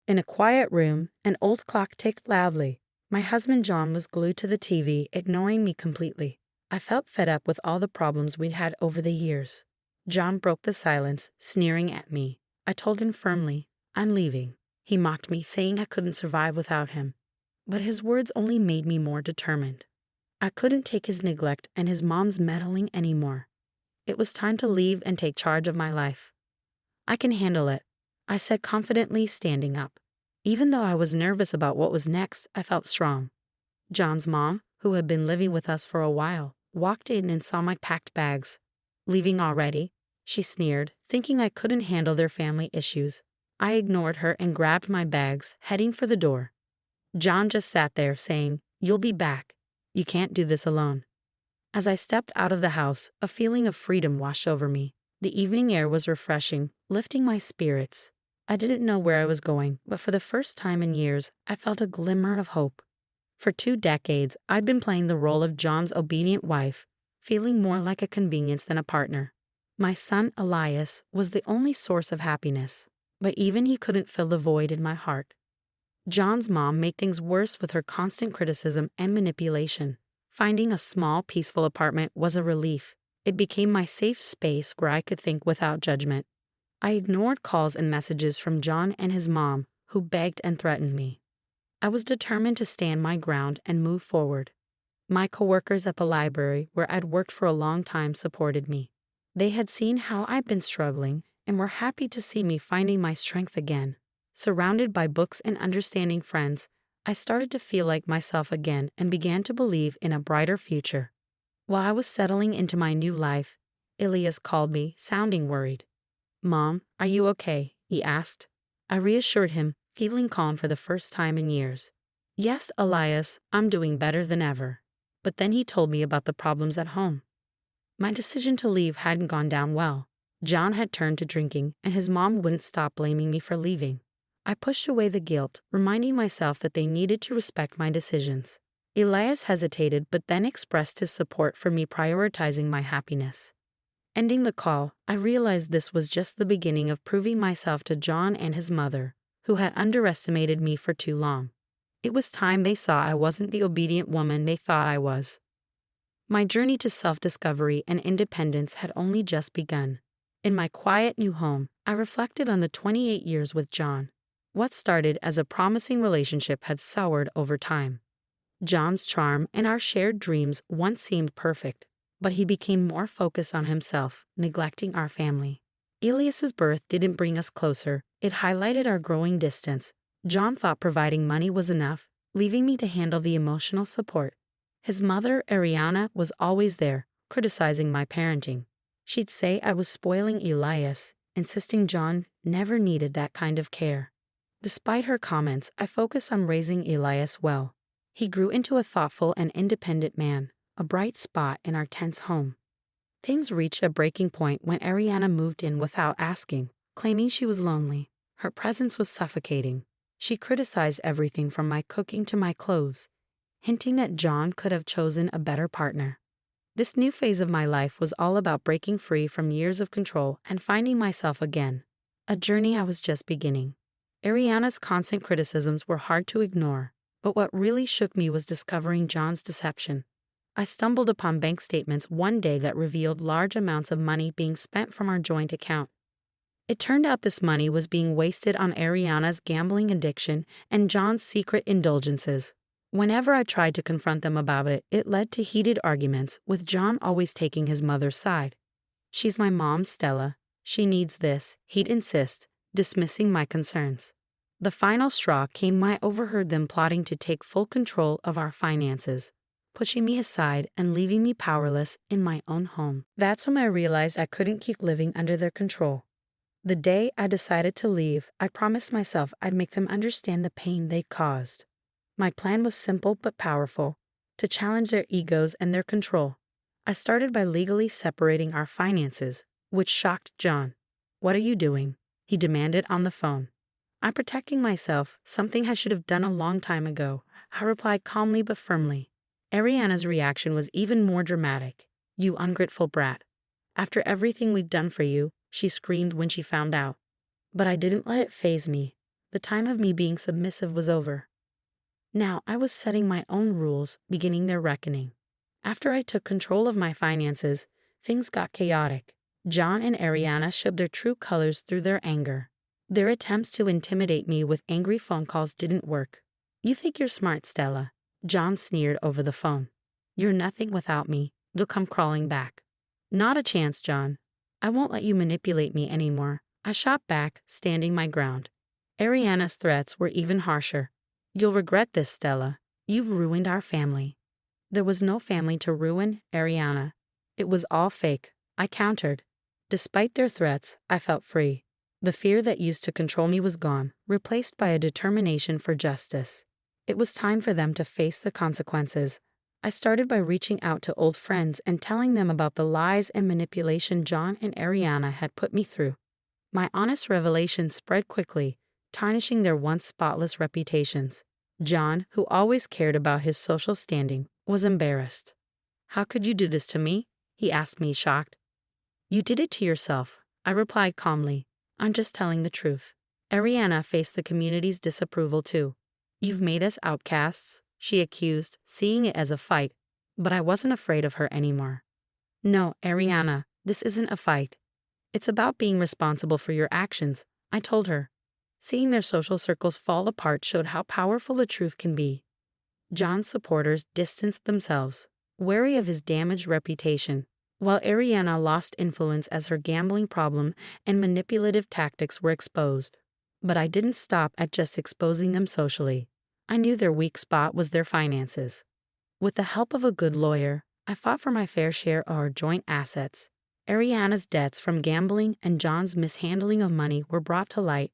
In a quiet room, an old clock ticked loudly. My husband John was glued to the TV, ignoring me completely. I felt fed up with all the problems we'd had over the years. John broke the silence, sneering at me. I told him firmly, "I'm leaving." He mocked me, saying I couldn't survive without him. But his words only made me more determined. I couldn't take his neglect and his mom's meddling anymore. It was time to leave and take charge of my life. "I can handle it," I said confidently, standing up. Even though I was nervous about what was next, I felt strong. John's mom, who had been living with us for a while, walked in and saw my packed bags. "Leaving already?" she sneered, thinking I couldn't handle their family issues. I ignored her and grabbed my bags, heading for the door. John just sat there, saying, "You'll be back. You can't do this alone." As I stepped out of the house, a feeling of freedom washed over me. The evening air was refreshing, lifting my spirits. I didn't know where I was going, but for the first time in years, I felt a glimmer of hope. For 2 decades, I'd been playing the role of John's obedient wife, feeling more like a convenience than a partner. My son, Elias, was the only source of happiness, but even he couldn't fill the void in my heart. John's mom made things worse with her constant criticism and manipulation. Finding a small, peaceful apartment was a relief. It became my safe space where I could think without judgment. I ignored calls and messages from John and his mom, who begged and threatened me. I was determined to stand my ground and move forward. My coworkers at the library, where I'd worked for a long time, supported me. They had seen how I'd been struggling and were happy to see me finding my strength again. Surrounded by books and understanding friends, I started to feel like myself again and began to believe in a brighter future. While I was settling into my new life, Elias called me, sounding worried. "Mom, are you okay?" he asked. I reassured him, feeling calm for the first time in years. "Yes, Elias, I'm doing better than ever." But then he told me about the problems at home. My decision to leave hadn't gone down well. John had turned to drinking, and his mom wouldn't stop blaming me for leaving. I pushed away the guilt, reminding myself that they needed to respect my decisions. Elias hesitated but then expressed his support for me prioritizing my happiness. Ending the call, I realized this was just the beginning of proving myself to John and his mother, who had underestimated me for too long. It was time they saw I wasn't the obedient woman they thought I was. My journey to self-discovery and independence had only just begun. In my quiet new home, I reflected on the 28 years with John. What started as a promising relationship had soured over time. John's charm and our shared dreams once seemed perfect, but he became more focused on himself, neglecting our family. Elias's birth didn't bring us closer, it highlighted our growing distance. John thought providing money was enough, leaving me to handle the emotional support. His mother, Ariana, was always there, criticizing my parenting. She'd say I was spoiling Elias, insisting John never needed that kind of care. Despite her comments, I focused on raising Elias well. He grew into a thoughtful and independent man, a bright spot in our tense home. Things reached a breaking point when Ariana moved in without asking, claiming she was lonely. Her presence was suffocating. She criticized everything from my cooking to my clothes, hinting that John could have chosen a better partner. This new phase of my life was all about breaking free from years of control and finding myself again, a journey I was just beginning. Ariana's constant criticisms were hard to ignore, but what really shook me was discovering John's deception. I stumbled upon bank statements one day that revealed large amounts of money being spent from our joint account. It turned out this money was being wasted on Ariana's gambling addiction and John's secret indulgences. Whenever I tried to confront them about it, it led to heated arguments, with John always taking his mother's side. "She's my mom, Stella. She needs this," he'd insist, dismissing my concerns. The final straw came when I overheard them plotting to take full control of our finances, pushing me aside and leaving me powerless in my own home. That's when I realized I couldn't keep living under their control. The day I decided to leave, I promised myself I'd make them understand the pain they caused. My plan was simple but powerful, to challenge their egos and their control. I started by legally separating our finances, which shocked John. "What are you doing?" he demanded on the phone. "I'm protecting myself, something I should have done a long time ago," I replied calmly but firmly. Ariana's reaction was even more dramatic. "You ungrateful brat. After everything we've done for you," she screamed when she found out. But I didn't let it faze me. The time of me being submissive was over. Now I was setting my own rules, beginning their reckoning. After I took control of my finances, things got chaotic. John and Ariana showed their true colors through their anger. Their attempts to intimidate me with angry phone calls didn't work. "You think you're smart, Stella," John sneered over the phone. "You're nothing without me. You'll come crawling back." "Not a chance, John. I won't let you manipulate me anymore," I shot back, standing my ground. Ariana's threats were even harsher. "You'll regret this, Stella. You've ruined our family." "There was no family to ruin, Ariana. It was all fake," I countered. Despite their threats, I felt free. The fear that used to control me was gone, replaced by a determination for justice. It was time for them to face the consequences. I started by reaching out to old friends and telling them about the lies and manipulation John and Ariana had put me through. My honest revelation spread quickly, tarnishing their once spotless reputations. John, who always cared about his social standing, was embarrassed. "How could you do this to me?" he asked me, shocked. "You did it to yourself," I replied calmly. "I'm just telling the truth." Ariana faced the community's disapproval too. "You've made us outcasts," she accused, seeing it as a fight. But I wasn't afraid of her anymore. "No, Ariana, this isn't a fight. It's about being responsible for your actions," I told her. Seeing their social circles fall apart showed how powerful the truth can be. John's supporters distanced themselves, wary of his damaged reputation, while Ariana lost influence as her gambling problem and manipulative tactics were exposed. But I didn't stop at just exposing them socially. I knew their weak spot was their finances. With the help of a good lawyer, I fought for my fair share of our joint assets. Ariana's debts from gambling and John's mishandling of money were brought to light.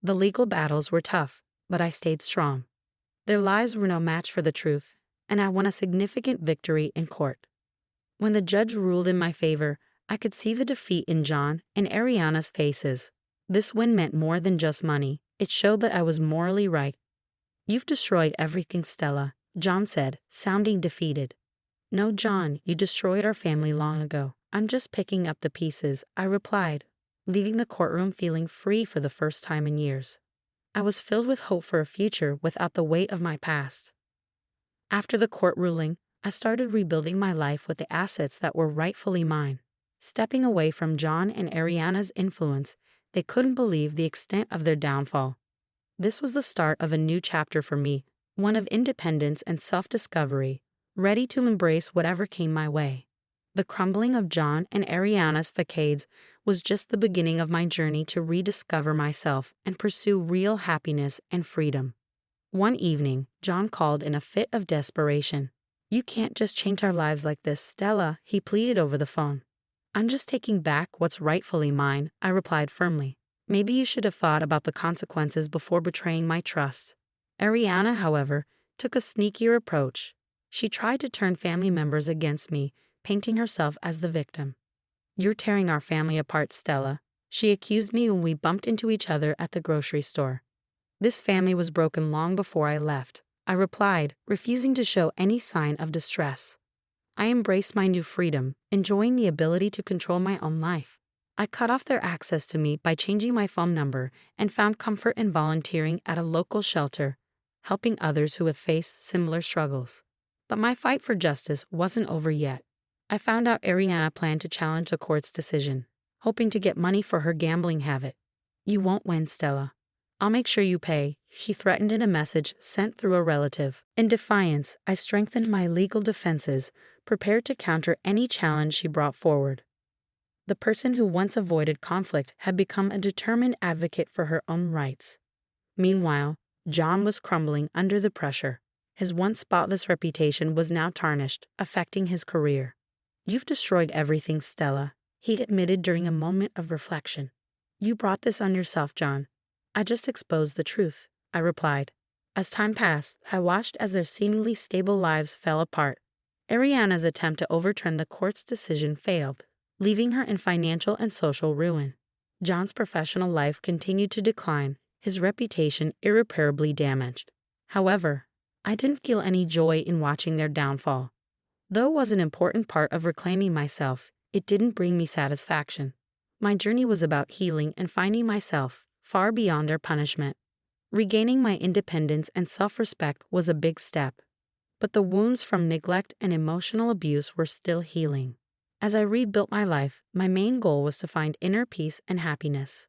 The legal battles were tough, but I stayed strong. Their lies were no match for the truth, and I won a significant victory in court. When the judge ruled in my favor, I could see the defeat in John and Ariana's faces. This win meant more than just money. It showed that I was morally right. "You've destroyed everything, Stella," John said, sounding defeated. "No, John, you destroyed our family long ago. I'm just picking up the pieces," I replied, leaving the courtroom feeling free for the first time in years. I was filled with hope for a future without the weight of my past. After the court ruling, I started rebuilding my life with the assets that were rightfully mine. Stepping away from John and Ariana's influence, they couldn't believe the extent of their downfall. This was the start of a new chapter for me, one of independence and self-discovery, ready to embrace whatever came my way. The crumbling of John and Ariana's facades was just the beginning of my journey to rediscover myself and pursue real happiness and freedom. One evening, John called in a fit of desperation. "You can't just change our lives like this, Stella," he pleaded over the phone. "I'm just taking back what's rightfully mine," I replied firmly. "Maybe you should have thought about the consequences before betraying my trust." Ariana, however, took a sneakier approach. She tried to turn family members against me, painting herself as the victim. "You're tearing our family apart, Stella," she accused me when we bumped into each other at the grocery store. "This family was broken long before I left," I replied, refusing to show any sign of distress. I embraced my new freedom, enjoying the ability to control my own life. I cut off their access to me by changing my phone number and found comfort in volunteering at a local shelter, helping others who have faced similar struggles. But my fight for justice wasn't over yet. I found out Ariana planned to challenge the court's decision, hoping to get money for her gambling habit. "You won't win, Stella. I'll make sure you pay," she threatened in a message sent through a relative. In defiance, I strengthened my legal defenses, prepared to counter any challenge she brought forward. The person who once avoided conflict had become a determined advocate for her own rights. Meanwhile, John was crumbling under the pressure. His once spotless reputation was now tarnished, affecting his career. "You've destroyed everything, Stella," he admitted during a moment of reflection. "You brought this on yourself, John." "I just exposed the truth," I replied. As time passed, I watched as their seemingly stable lives fell apart. Ariana's attempt to overturn the court's decision failed, leaving her in financial and social ruin. John's professional life continued to decline, his reputation irreparably damaged. However, I didn't feel any joy in watching their downfall. Though it was an important part of reclaiming myself, it didn't bring me satisfaction. My journey was about healing and finding myself, far beyond their punishment. Regaining my independence and self-respect was a big step, but the wounds from neglect and emotional abuse were still healing. As I rebuilt my life, my main goal was to find inner peace and happiness.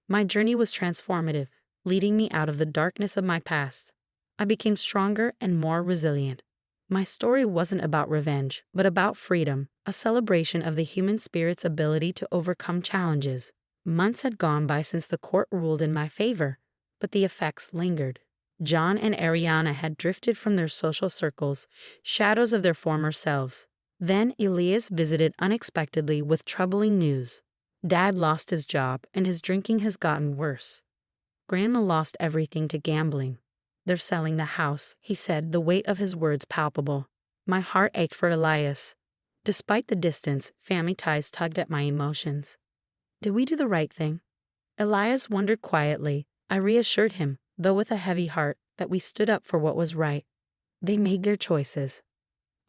My journey was transformative, leading me out of the darkness of my past. I became stronger and more resilient. My story wasn't about revenge, but about freedom, a celebration of the human spirit's ability to overcome challenges. Months had gone by since the court ruled in my favor, but the effects lingered. John and Ariana had drifted from their social circles, shadows of their former selves. Then Elias visited unexpectedly with troubling news. Dad lost his job and his drinking has gotten worse. Grandma lost everything to gambling. They're selling the house, he said, the weight of his words palpable. My heart ached for Elias. Despite the distance, family ties tugged at my emotions. Did we do the right thing? Elias wondered quietly. I reassured him, though with a heavy heart, that we stood up for what was right. They made their choices.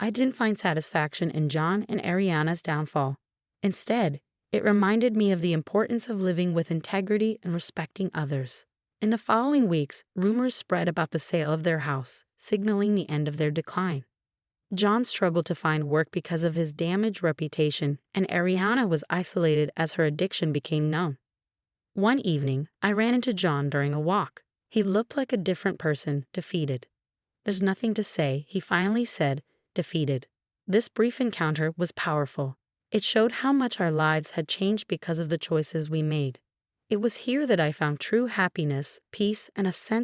I didn't find satisfaction in John and Ariana's downfall. Instead, it reminded me of the importance of living with integrity and respecting others. In the following weeks, rumors spread about the sale of their house, signaling the end of their decline. John struggled to find work because of his damaged reputation, and Ariana was isolated as her addiction became known. One evening, I ran into John during a walk. He looked like a different person, defeated. "There's nothing to say," he finally said, defeated. This brief encounter was powerful. It showed how much our lives had changed because of the choices we made. It was here that I found true happiness, peace, and a sense